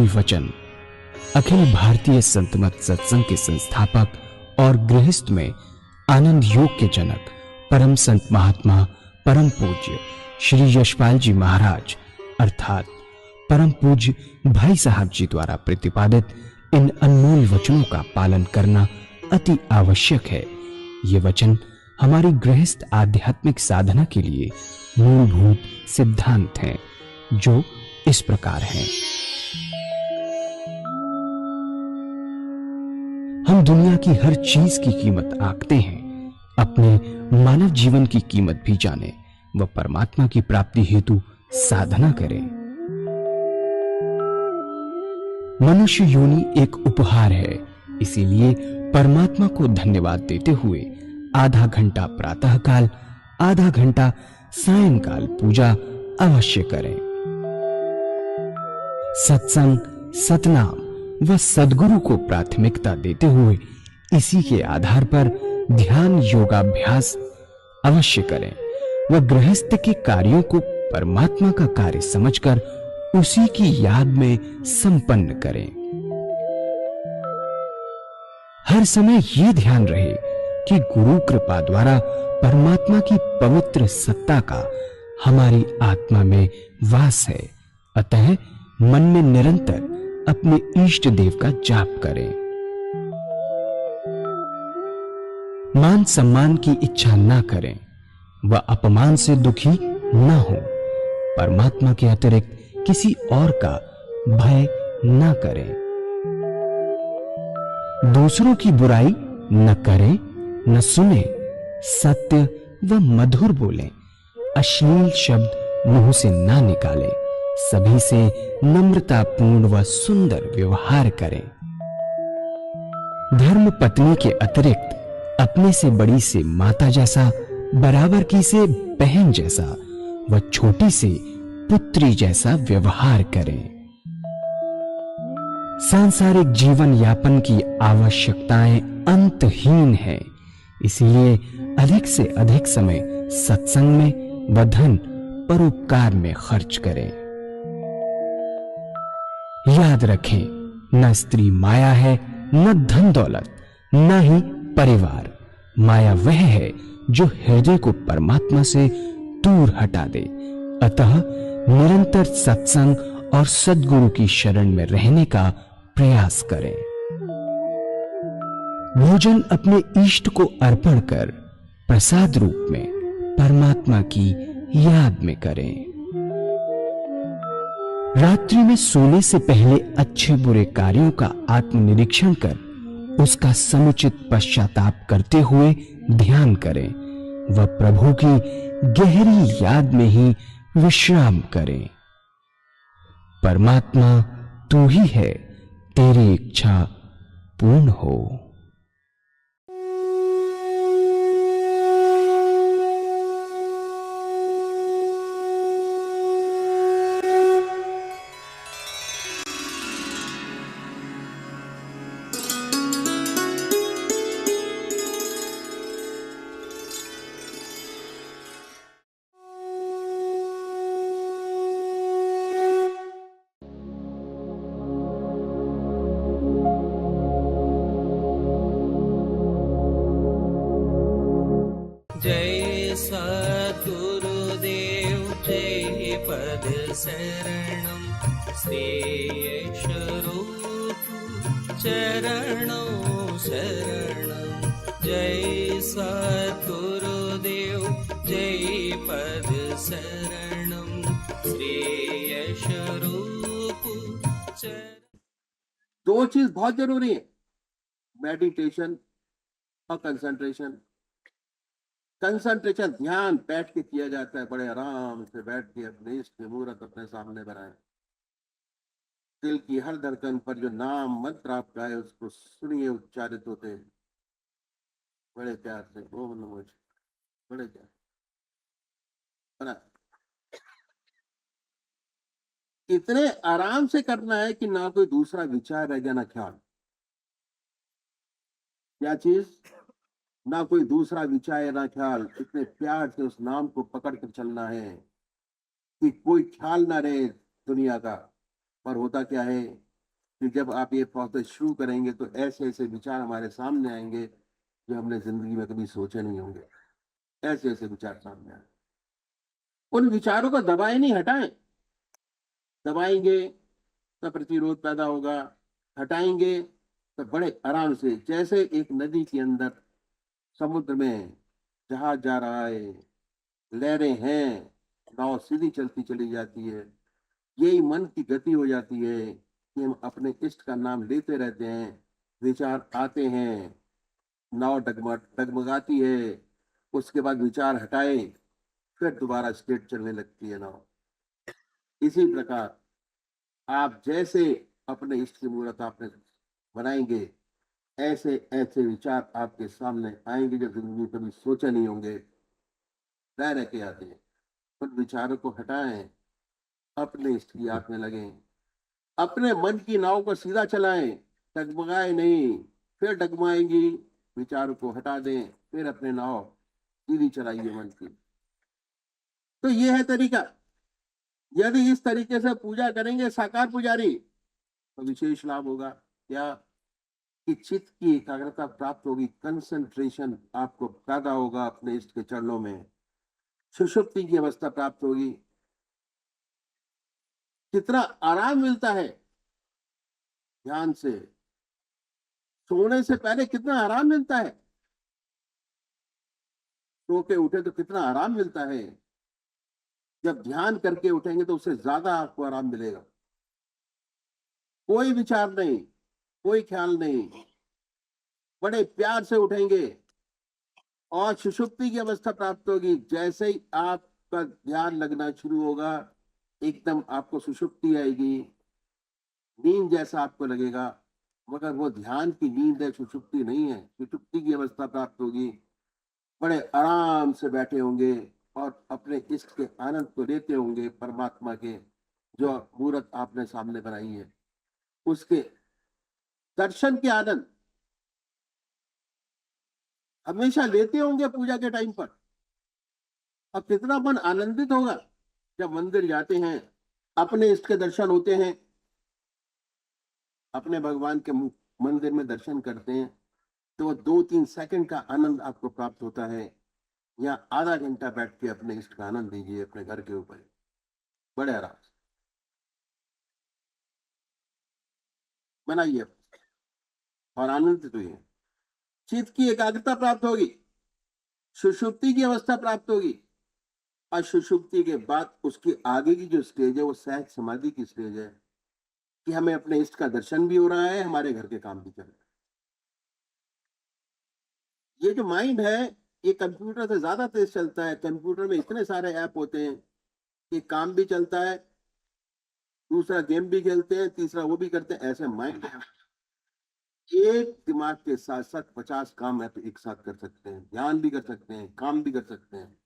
अनमोल वचन अखिल भारतीय संत मत सत्संग के संस्थापक और गृहस्थ में आनंद योग के जनक परम संत महात्मा परम पूज्य श्री यशपाल जी महाराज अर्थात परम पूज्य भाई साहब जी द्वारा प्रतिपादित इन अनमोल वचनों का पालन करना अति आवश्यक है। ये वचन हमारी गृहस्थ आध्यात्मिक साधना के लिए मूलभूत सिद्धांत हैं, जो इस प्रकार हैं। हम दुनिया की हर चीज की कीमत आंकते हैं, अपने मानव जीवन की कीमत भी जाने व परमात्मा की प्राप्ति हेतु साधना करें। मनुष्य योनि एक उपहार है, इसीलिए परमात्मा को धन्यवाद देते हुए आधा घंटा प्रातःकाल, आधा घंटा सायंकाल पूजा अवश्य करें। सत्संग, सतनाम व सद्गुरु को प्राथमिकता देते हुए इसी के आधार पर ध्यान योगाभ्यास अवश्य करें व गृहस्थ के कार्यों को परमात्मा का कार्य समझकर उसी की याद में संपन्न करें। हर समय ये ध्यान रहे कि गुरु कृपा द्वारा परमात्मा की पवित्र सत्ता का हमारी आत्मा में वास है, अतः मन में निरंतर अपने इष्ट देव का जाप करें। मान सम्मान की इच्छा न करें व अपमान से दुखी न हो। परमात्मा के अतिरिक्त किसी और का भय न करें। दूसरों की बुराई न करें, न सुने, सत्य व मधुर बोलें, अश्लील शब्द मुंह से ना निकालें, सभी से नम्रतापूर्ण व सुंदर व्यवहार करें। धर्म पत्नी के अतिरिक्त अपने से बड़ी से माता जैसा, बराबर की से बहन जैसा व छोटी से पुत्री जैसा व्यवहार करें। सांसारिक जीवन यापन की आवश्यकताएं अंतहीन है, इसलिए अधिक से अधिक समय सत्संग में व धन परोपकार में खर्च करें। याद रखें, न स्त्री माया है, न धन दौलत, न ही परिवार। माया वह है जो हृदय को परमात्मा से दूर हटा दे। अतः निरंतर सत्संग और सद्गुरु की शरण में रहने का प्रयास करें। भोजन अपने इष्ट को अर्पण कर प्रसाद रूप में परमात्मा की याद में करें। रात्रि में सोने से पहले अच्छे बुरे कार्यों का आत्मनिरीक्षण कर उसका समुचित पश्चाताप करते हुए ध्यान करें व प्रभु की गहरी याद में ही विश्राम करें। परमात्मा तू ही है, तेरी इच्छा पूर्ण हो। जय सद्गुरुदेव जय पद शरणम श्रेयस रूप चरणों शरणम। जय सद्गुरुदेव जय पद शरणम श्रेयस रूप चरण। दो चीज बहुत जरूरी है, मेडिटेशन और कंसंट्रेशन। कंसंट्रेशन ध्यान बैठ के किया जाता है, बड़े आराम से बैठ के अपने इष्ट की मूर्त अपने सामने बनाए, दिल की हर धड़कन पर जो नाम मंत्र आपका है उसको सुनिए, उच्चारित होते हैं बड़े प्यार से, ओम नमो, बड़े प्यार बना। इतने आराम से करना है कि ना कोई दूसरा विचार रह जाना, ख्याल। क्या चीज? ना कोई दूसरा विचार ना ख्याल। इतने प्यार से उस नाम को पकड़ कर चलना है कि कोई ख्याल ना रहे दुनिया का। पर होता क्या है, कि जब आप ये प्रोसेस शुरू करेंगे तो ऐसे ऐसे विचार हमारे सामने आएंगे जो हमने जिंदगी में कभी सोचे नहीं होंगे। ऐसे ऐसे विचार सामने आए, उन विचारों को दबाए नहीं, हटाएं। दबाएंगे तो प्रतिरोध पैदा होगा, हटाएंगे तो बड़े आराम से, जैसे एक नदी के अंदर, समुद्र में जहाज जा रहा है, लहरें हैं, नाव सीधी चलती चली जाती है। यही मन की गति हो जाती है कि हम अपने इष्ट का नाम लेते रहते हैं, विचार आते हैं, नाव डगमगाती है, उसके बाद विचार हटाए, फिर दोबारा स्ट्रेट चलने लगती है नाव। इसी प्रकार आप जैसे अपने इष्ट की मूर्त आपने बनाएंगे, ऐसे ऐसे विचार आपके सामने आएंगे जो जिंदगी में कभी सोचे नहीं होंगे, रह रह के आते हैं। उन विचारों को हटाएं, अपने इष्ट की याद में लगें, अपने मन की नाव को सीधा चलाएं, डगमगाए नहीं। फिर डगमगाएंगी, विचारों को हटा दें, फिर अपने नाव सीधी चलाइए मन की। तो ये है तरीका। यदि इस तरीके से पूजा करेंगे साकार पुजारी तो विशेष लाभ होगा। क्या कि चित्त की एकाग्रता प्राप्त होगी, कंसंट्रेशन आपको पैदा होगा अपने इष्ट के चरणों में, सुषुप्ति की अवस्था प्राप्त होगी। कितना आराम मिलता है ध्यान से, सोने से पहले कितना आराम मिलता है, सो के उठे तो कितना आराम मिलता है, जब ध्यान करके उठेंगे तो उससे ज्यादा आपको आराम मिलेगा। कोई विचार नहीं, कोई ख्याल नहीं, बड़े प्यार से उठेंगे और सुषुप्ति की अवस्था प्राप्त होगी। जैसे ही आपका ध्यान लगना शुरू होगा, एकदम आपको सुषुप्ति आएगी, नींद जैसा आपको लगेगा, मगर वो ध्यान की नींद है, सुषुप्ति नहीं है। सुषुप्ति की अवस्था प्राप्त होगी, बड़े आराम से बैठे होंगे और अपने इष्ट के आनंद को लेते होंगे, परमात्मा के जो मूर्त आपने सामने बनाई है उसके दर्शन के आनंद हमेशा लेते होंगे पूजा के टाइम पर। अब कितना मन आनंदित होगा जब मंदिर जाते हैं, अपने इष्ट के दर्शन होते हैं, अपने भगवान के मंदिर में दर्शन करते हैं, तो वो 2-3 सेकंड का आनंद आपको प्राप्त होता है। या आधा घंटा बैठ के अपने इष्ट का आनंद लीजिए अपने घर के ऊपर, बड़े आराम से बनाइए और आनंदित हुई। चित्त की एकाग्रता प्राप्त होगी, सुषुप्ति की अवस्था प्राप्त होगी, और सुषुप्ति के बाद उसकी आगे की जो स्टेज है वो सहज समाधि की स्टेज है कि हमें अपने इष्ट का दर्शन भी हो रहा है, हमारे घर के काम भी चल रहे हैं। ये जो माइंड है ये कंप्यूटर से ज्यादा तेज चलता है। कंप्यूटर में इतने सारे ऐप होते हैं कि काम भी चलता है, दूसरा गेम भी खेलते हैं, तीसरा वो भी करते हैं। ऐसे माइंड एक दिमाग के साथ साथ 50 काम आप एक साथ कर सकते हैं, ध्यान भी कर सकते हैं, काम भी कर सकते हैं,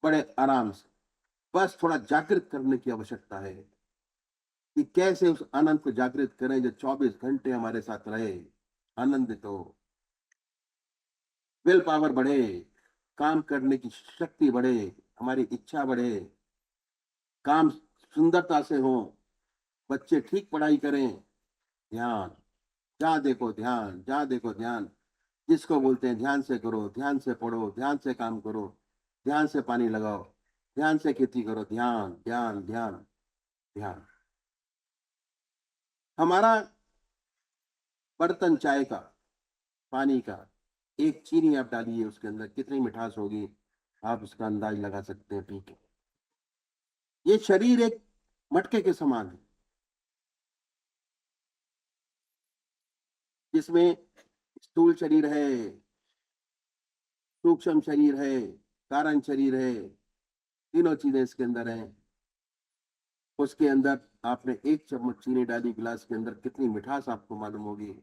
बड़े आराम से। बस थोड़ा जागृत करने की आवश्यकता है कि कैसे उस आनंद को जागृत करें जो 24 घंटे हमारे साथ रहे, आनंदित हो, विल पावर बढ़े, काम करने की शक्ति बढ़े, हमारी इच्छा बढ़े, काम सुंदरता से हो, बच्चे ठीक पढ़ाई करें, ध्यान, जहाँ देखो ध्यान, जहाँ देखो ध्यान। जिसको बोलते हैं ध्यान से करो, ध्यान से पढ़ो, ध्यान से काम करो, ध्यान से पानी लगाओ, ध्यान से खेती करो, ध्यान ध्यान ध्यान ध्यान। हमारा बर्तन चाय का, पानी का, एक चीनी आप डालिए उसके अंदर, कितनी मिठास होगी आप उसका अंदाज लगा सकते हैं पी के। ये शरीर एक मटके के समान है जिसमें स्थूल शरीर है, सूक्ष्म शरीर है, कारण शरीर है, तीनों चीजें इसके अंदर हैं। उसके अंदर आपने एक चम्मच चीनी डाली गिलास के अंदर, कितनी मिठास आपको मालूम होगी।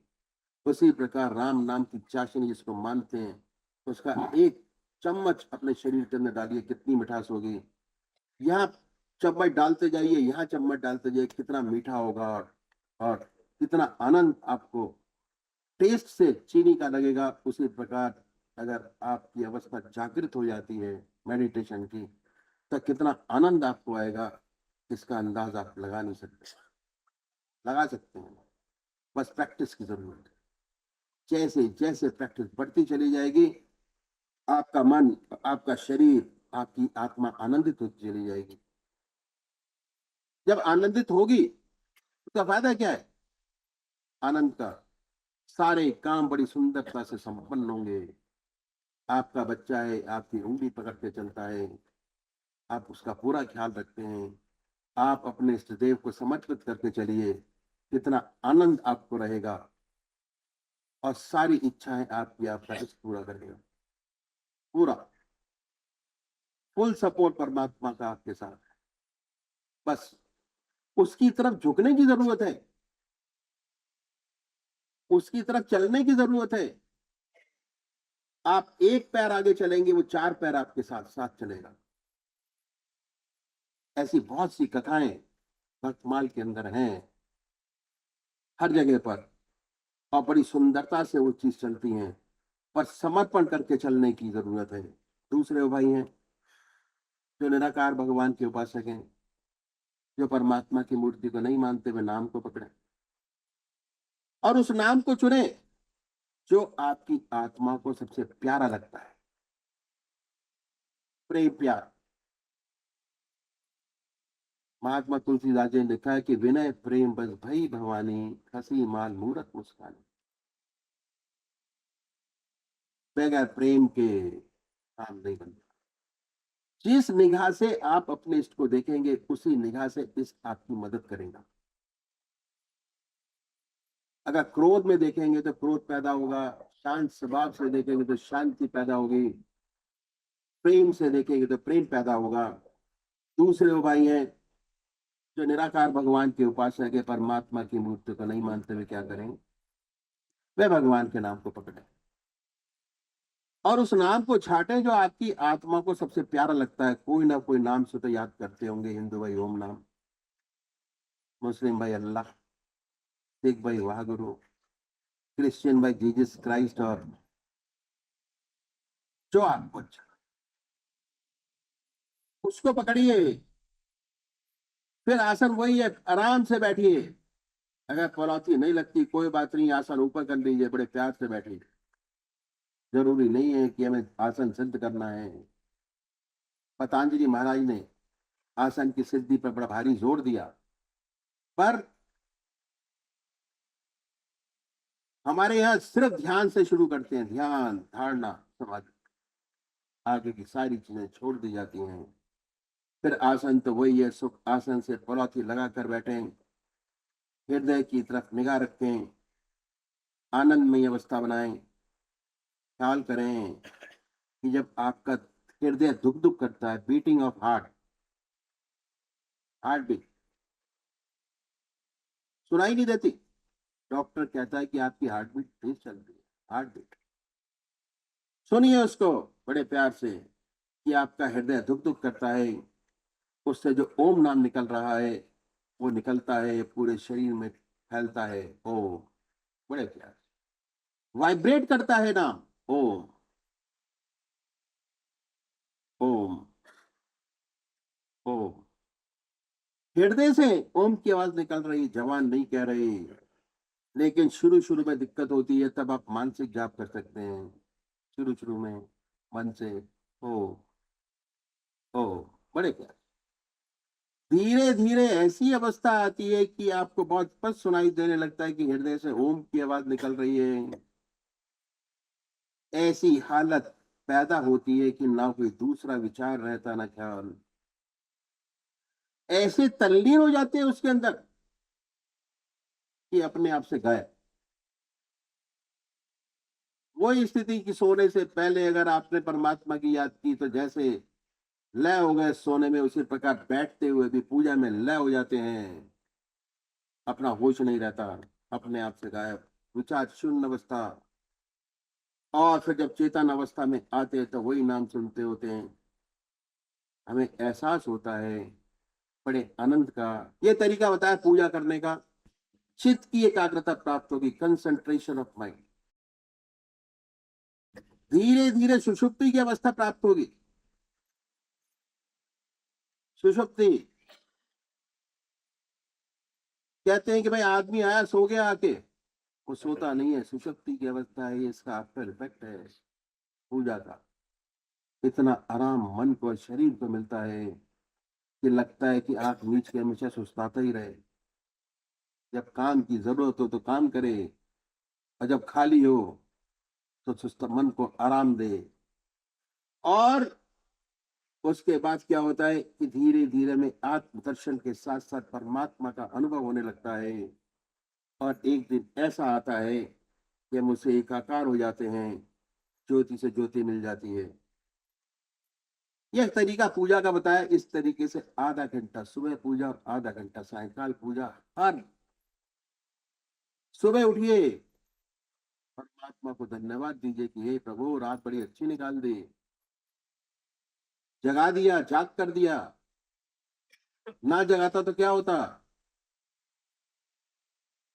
उसी प्रकार राम नाम की चाशनी जिसको मानते हैं, उसका एक चम्मच अपने शरीर के अंदर डालिए, कितनी मिठास होगी। यहाँ चम्मच डालते जाइए, यहाँ चम्मच डालते जाइए, कितना मीठा होगा और कितना आनंद आपको टेस्ट से चीनी का लगेगा। उसी प्रकार अगर आपकी अवस्था जागृत हो जाती है मेडिटेशन की, तो कितना आनंद आपको आएगा, इसका अंदाज आप लगा नहीं सकते। लगा सकते हैं, बस प्रैक्टिस की जरूरत है। जैसे जैसे प्रैक्टिस बढ़ती चली जाएगी, आपका मन, आपका शरीर, आपकी आत्मा आनंदित होती चली जाएगी। जब आनंदित होगी, उसका फायदा क्या है? आनंद का सारे काम बड़ी सुंदरता से संपन्न होंगे। आपका बच्चा है, आपकी उंगली पकड़ के चलता है, आप उसका पूरा ख्याल रखते हैं। आप अपने इष्ट देव को समर्पित करके चलिए, कितना आनंद आपको रहेगा, और सारी इच्छाएं आपकी आपका इष्ट पूरा करेगा। पूरा फुल सपोर्ट परमात्मा का आपके साथ है। बस उसकी तरफ झुकने की जरूरत है, उसकी तरफ चलने की जरूरत है। आप एक पैर आगे चलेंगे, वो चार पैर आपके साथ साथ चलेगा। ऐसी बहुत सी कथाएं भक्तमाल के अंदर हैं, हर जगह पर, और बड़ी सुंदरता से वो चीज चलती हैं। पर समर्पण करके चलने की जरूरत है। दूसरे वो भाई हैं जो निराकार भगवान के उपासक हैं, जो परमात्मा की मूर्ति को नहीं मानते हुए नाम को पकड़े, और उस नाम को चुने जो आपकी आत्मा को सबसे प्यारा लगता है। प्रेम प्यार। महात्मा तुलसीदास जी ने लिखा है कि विनय प्रेम बस भई भवानी, हंसी माल मूरत मुस्कानी। बगैर प्रेम के काम नहीं बनता। जिस निगाह से आप अपने इष्ट को देखेंगे, उसी निगाह से इष्ट आपकी मदद करेगा। अगर क्रोध में देखेंगे तो क्रोध पैदा होगा, शांत स्वभाव से देखेंगे तो शांति पैदा होगी, प्रेम से देखेंगे तो प्रेम पैदा होगा। दूसरे वो भाई हैं जो निराकार भगवान के उपासक है, परमात्मा की मूर्ति को नहीं मानते हुए क्या करें? वे भगवान के नाम को पकड़े, और उस नाम को छाटे जो आपकी आत्मा को सबसे प्यारा लगता है। कोई ना कोई नाम से तो याद करते होंगे। हिंदू भाई ओम नाम, मुस्लिम भाई अल्लाह, सिख भाई वाहगुरु, क्रिश्चियन भाई जीसस क्राइस्ट, और जो आपको अच्छा उसको पकड़िए। फिर आसन वही है, आराम से बैठिए। अगर पलौती नहीं लगती, कोई बात नहीं, आसन ऊपर कर लीजिए, बड़े प्यार से बैठिए। जरूरी नहीं है कि हमें आसन सिद्ध करना है। पतंजलि महाराज ने आसन की सिद्धि पर बड़ा भारी जोर दिया, पर हमारे यहाँ सिर्फ ध्यान से शुरू करते हैं। ध्यान, धारणा, समाधि, आगे की सारी चीजें छोड़ दी जाती हैं। फिर आसन तो वही है, सुख आसन से पलौती लगा कर बैठे, हृदय की तरफ निगाह रखें, आनंदमय अवस्था बनाएं। ख्याल करें कि जब आपका हृदय दुख दुख करता है, beating of heart, heart beat सुनाई नहीं देती, डॉक्टर कहता है कि आपकी हार्ट बीट तेज चल रही है। हार्ट बीट सुनिए उसको बड़े प्यार से, कि आपका हृदय धुक धुक करता है, उससे जो ओम नाम निकल रहा है वो निकलता है, पूरे शरीर में फैलता है। ओम, बड़े प्यार से वाइब्रेट करता है नाम। ओम, ओम, ओम। हृदय से ओम की आवाज निकल रही, जवान नहीं कह रही। लेकिन शुरू शुरू में दिक्कत होती है, तब आप मानसिक जाप कर सकते हैं। शुरू शुरू में मन से ओ, ओ, बड़े प्यार। धीरे धीरे ऐसी अवस्था आती है कि आपको बहुत स्पष्ट सुनाई देने लगता है कि हृदय से ओम की आवाज निकल रही है। ऐसी हालत पैदा होती है कि ना कोई दूसरा विचार रहता, ना ख्याल। ऐसे तल्लीन हो जाते हैं उसके अंदर कि अपने आप से गायब। वही स्थिति की सोने से पहले अगर आपने परमात्मा की याद की, तो जैसे लय हो गए सोने में, उसी प्रकार बैठते हुए भी पूजा में लय हो जाते हैं। अपना होश नहीं रहता, अपने आप से गायब, विचार शून्य अवस्था। और फिर जब चेतन अवस्था में आते हैं तो वही नाम सुनते होते हैं। हमें एहसास होता है बड़े आनंद का। ये तरीका बताया पूजा करने का। चित्त की एकाग्रता प्राप्त होगी, कंसंट्रेशन ऑफ माइंड। धीरे धीरे सुषुप्ति की अवस्था प्राप्त होगी। सुषुप्ति, कहते हैं कि भाई आदमी आया, सो गया आके, वो सोता नहीं है, सुषुप्ति की अवस्था है, ये इसका आफ्टर इफेक्ट है पूजा का। इतना आराम मन को और शरीर को मिलता है कि लगता है कि आंख मीच के हमेशा सुस्ताता ही रहे। जब काम की जरूरत हो तो काम करे, और जब खाली हो तो सुस्त मन को आराम दे। और उसके बाद क्या होता है कि धीरे धीरे में आत्मदर्शन के साथ साथ परमात्मा का अनुभव होने लगता है। और एक दिन ऐसा आता है कि हम उससे एकाकार हो जाते हैं, ज्योति से ज्योति मिल जाती है। यह तरीका पूजा का बताया। इस तरीके से आधा घंटा सुबह पूजा और आधा घंटा सायंकाल पूजा। हर सुबह उठिए, परमात्मा को धन्यवाद दीजिए कि हे प्रभु, रात बड़ी अच्छी निकाल दी, जगा दिया, जाग कर दिया। ना जगाता तो क्या होता,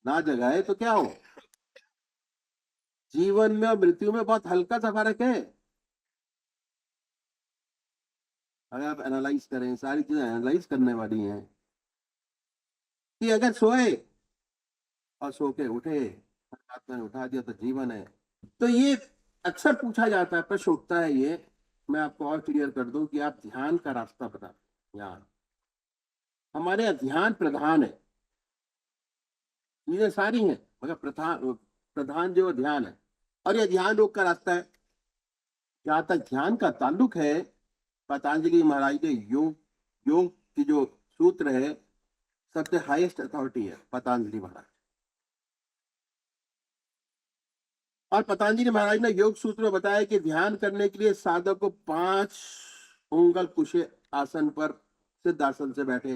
ना जगाए तो क्या हो। जीवन में और मृत्यु में बहुत हल्का सा फर्क है। अगर आप एनालाइज करें, सारी चीजें एनालाइज करने वाली हैं कि अगर सोए और सो के उठे, परमात्मा ने उठा दिया तो जीवन है। तो ये अक्सर पूछा जाता है, प्रश्न उठता है ये। मैं आपको और क्लियर कर दूं कि आप ध्यान का रास्ता बता। ध्यान हमारे यहाँ ध्यान प्रधान है, चीजें सारी हैं मगर प्रधान प्रधान जो ध्यान है। और यह ध्यान योग का रास्ता है। जहां तक ध्यान का ताल्लुक है, पतंजलि महाराज ने योग योग की जो सूत्र है, सबसे हाईएस्ट अथॉरिटी है पतंजलि महाराज। और पतंजलि महाराज ने योग सूत्र में बताया कि ध्यान करने के लिए साधक को 5 उंगल कुशे आसन पर सिद्धासन से बैठ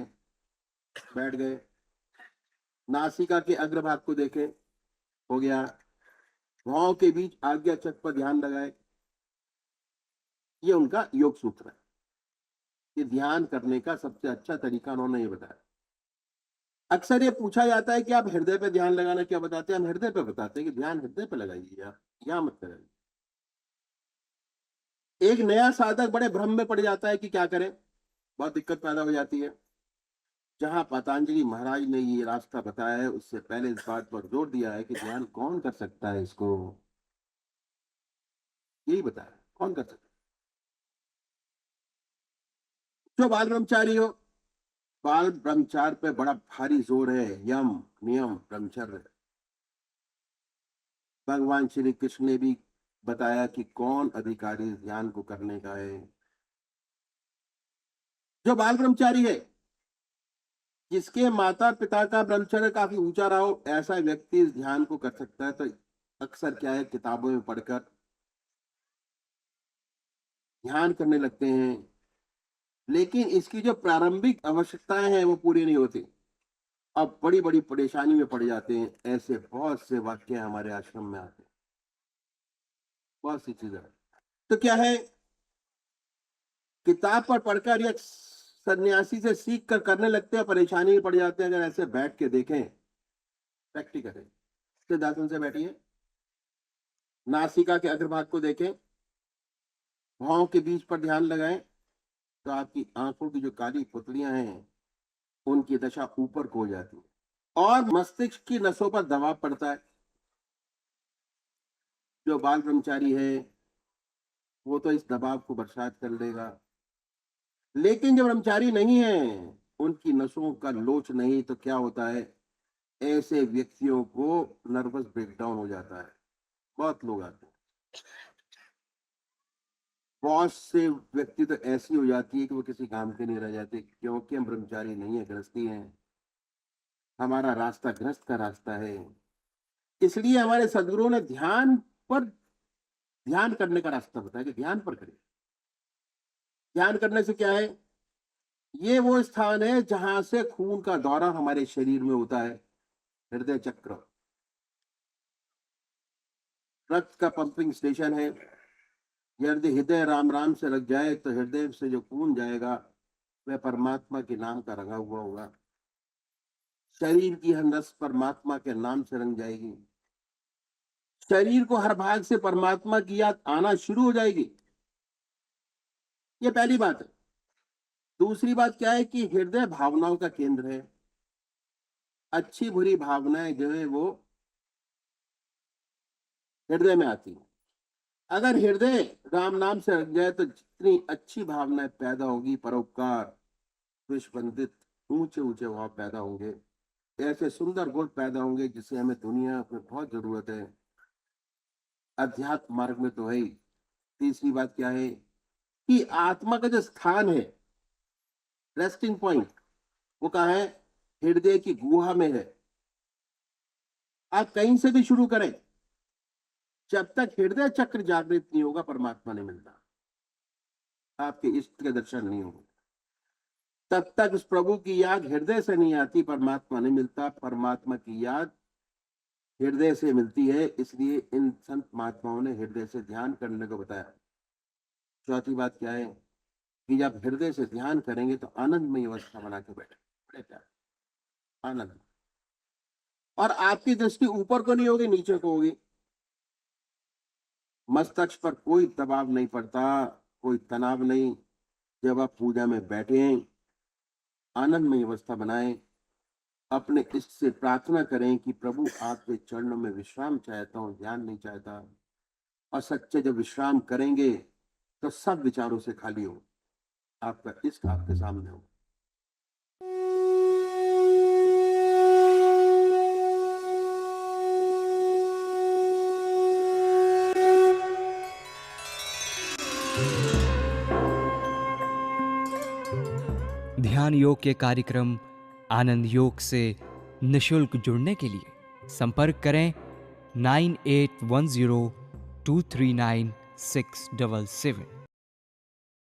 गए। नासिका के अग्रभाग को देखे, हो गया। भौं के बीच आज्ञा चक्र पर ध्यान लगाए। ये उनका योग सूत्र है कि ध्यान करने का सबसे अच्छा तरीका उन्होंने ये बताया। अक्सर ये पूछा जाता है कि आप हृदय पे ध्यान लगाना क्या बताते हैं। हम हृदय पे बताते हैं कि ध्यान हृदय पे लगाइए, आप यहाँ मत लगाइए। एक नया साधक बड़े भ्रम में पड़ जाता है कि क्या करें, बहुत दिक्कत पैदा हो जाती है। जहां पतंजलि महाराज ने ये रास्ता बताया है, उससे पहले इस बात पर जोर दिया है कि ध्यान कौन कर सकता है, इसको यही बताया कौन कर सकता है। जो बाल ब्रह्मचारी हो, बाल ब्रह्मचार पे बड़ा भारी जोर है। यम नियम ब्रह्मचर्य। भगवान श्री कृष्ण ने भी बताया कि कौन अधिकारी ध्यान को करने का है। जो बाल ब्रह्मचारी है, जिसके माता पिता का ब्रह्मचर्य काफी ऊंचा रहा हो, ऐसा व्यक्ति इस ध्यान को कर सकता है। तो अक्सर क्या है, किताबों में पढ़कर ध्यान करने लगते हैं, लेकिन इसकी जो प्रारंभिक आवश्यकताएं हैं वो पूरी नहीं होती। अब बड़ी बड़ी परेशानी में पड़ जाते हैं। ऐसे बहुत से वाक्य हमारे आश्रम में आते हैं, बहुत सी चीजें। तो क्या है, किताब पर पढ़कर या सन्यासी से सीख कर करने लगते हैं, परेशानी में पड़ जाते हैं। अगर ऐसे बैठ के देखें, प्रैक्टिस करें, सिद्धासन से बैठिए, नासिका के अग्रभाग को देखें, भौं के बीच पर ध्यान लगाएं, तो आपकी आंखों की जो काली पुतलियां हैं उनकी दशा ऊपर को हो जाती है और मस्तिष्क की नसों पर दबाव पड़ता है। जो बाल ब्रह्मचारी है वो तो इस दबाव को बर्दाश्त कर लेगा, लेकिन जो ब्रह्मचारी नहीं है, उनकी नसों का लोच नहीं, तो क्या होता है, ऐसे व्यक्तियों को नर्वस ब्रेकडाउन हो जाता है। बहुत लोग आते हैं, बहुत से व्यक्ति तो ऐसी हो जाती है कि वो किसी काम के नहीं रह जाते, क्योंकि हम ब्रह्मचारी नहीं है, गृहस्थी है। हमारा रास्ता गृहस्थ का रास्ता है। इसलिए हमारे सदगुरुओं ने ध्यान पर ध्यान करने का रास्ता बताया कि ध्यान पर करें। ध्यान करने से क्या है, ये वो स्थान है जहां से खून का दौरा हमारे शरीर में होता है। हृदय चक्र रक्त का पंपिंग स्टेशन है। यदि हृदय राम राम से लग जाए तो हृदय से जो खून जाएगा वह परमात्मा के नाम का रंगा हुआ होगा। शरीर की हर नस परमात्मा के नाम से रंग जाएगी। शरीर को हर भाग से परमात्मा की याद आना शुरू हो जाएगी। ये पहली बात है। दूसरी बात क्या है कि हृदय भावनाओं का केंद्र है। अच्छी बुरी भावनाएं जो है वो हृदय में आती है। अगर हृदय राम नाम से रख जाए तो जितनी अच्छी भावनाएं पैदा होगी, परोपकार, विश्ववंदित, ऊंचे ऊंचे भाव पैदा होंगे, ऐसे सुंदर गुण पैदा होंगे जिसे हमें दुनिया में बहुत जरूरत है। अध्यात्म मार्ग में तो है ही। तीसरी बात क्या है कि आत्मा का जो स्थान है, रेस्टिंग पॉइंट, वो कहाँ है? हृदय की गुहा में है। आप कहीं से भी शुरू करें, जब तक हृदय चक्र जागृत नहीं होगा परमात्मा नहीं मिलता, आपके इष्ट के दर्शन नहीं होंगे। तब तक उस प्रभु की याद हृदय से नहीं आती, परमात्मा नहीं मिलता। परमात्मा की याद हृदय से मिलती है, इसलिए इन संत महात्माओं ने हृदय से ध्यान करने को बताया। चौथी बात क्या है कि जब हृदय से ध्यान करेंगे तो आनंदमय अवस्था बना के बैठे, आनंद। और आपकी दृष्टि ऊपर को नहीं होगी, नीचे को होगी। मस्तिष्क पर कोई दबाव नहीं पड़ता, कोई तनाव नहीं। जब आप पूजा में बैठे, आनंदमय अवस्था बनाएं, अपने इष्ट से प्रार्थना करें कि प्रभु आपके चरणों में विश्राम चाहता हूं, ध्यान नहीं चाहता। और सच्चे जब विश्राम करेंगे तो सब विचारों से खाली हो, आपका इष्ट आपके सामने हो। ध्यान योग के कार्यक्रम आनंद योग से निशुल्क जुड़ने के लिए संपर्क करें 9810239677।